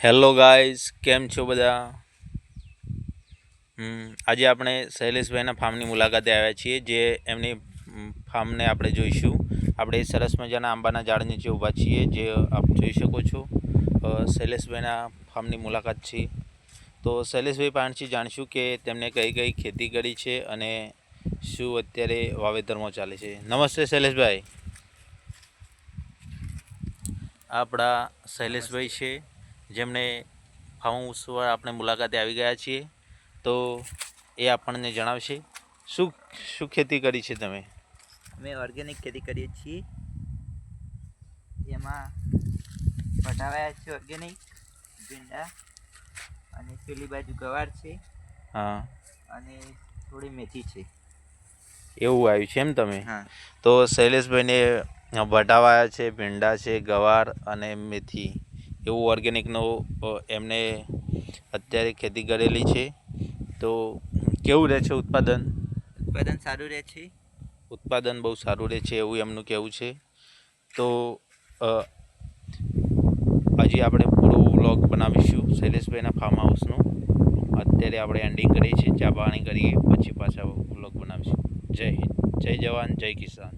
Hello guys, કેમ છો બધા? આજે આપણે શૈલેષભાઈના ફાર્મની મુલાકાતે આવ્યા છીએ. જે એમની ફાર્મને આપણે જોઈશું. આપણે સરસ મજાના આંબાના ઝાડ નીચે ઊભા છીએ, જે આપ જોઈ શકો છો. શૈલેષભાઈના ફાર્મની મુલાકાત છે. તો શૈલેષભાઈ પાસેથી જાણીશું કે તેમને કઈ કઈ ખેતી કરી છે અને શું અત્યારે વાવેતરમાં ચાલે છે. નમસ્તે શૈલેષભાઈ. આપણા શૈલેષભાઈ છે, જેમણે ફાર્મ હાઉસ પર આપણે મુલાકાતે આવી ગયા છીએ. તો એ આપણને જણાવશે શું શું ખેતી કરી છે તમે? અમે ઓર્ગેનિક ખેતી કરીએ છીએ. એમાં પટાવાયા છે ઓર્ગેનિક ભીંડા, અને પેલી બાજુ ગવાર છે. હા, અને થોડી મેથી છે. એવું આવ્યું છે એમ તમે? હા. તો શૈલેષભાઈને બટાવાયા છે, ભીંડા છે, ગવાર અને મેથી, એવું ઓર્ગેનિકનો એમને અત્યારે ખેતી કરેલી છે. તો કેવું રહે છે ઉત્પાદન? ઉત્પાદન સારું રહે છે. ઉત્પાદન બહુ સારું રહે છે એવું એમનું કહેવું છે. તો હજી આપણે પૂરો વ્લોગ બનાવીશું શૈલેષભાઈના ફાર્મ હાઉસનું. અત્યારે આપણે એન્ડિંગ કરીએ છીએ, ચા પાણી કરીએ, પછી પાછા વ્લોગ બનાવીશું. જય હિન્દ, જય જવાન, જય કિસાન.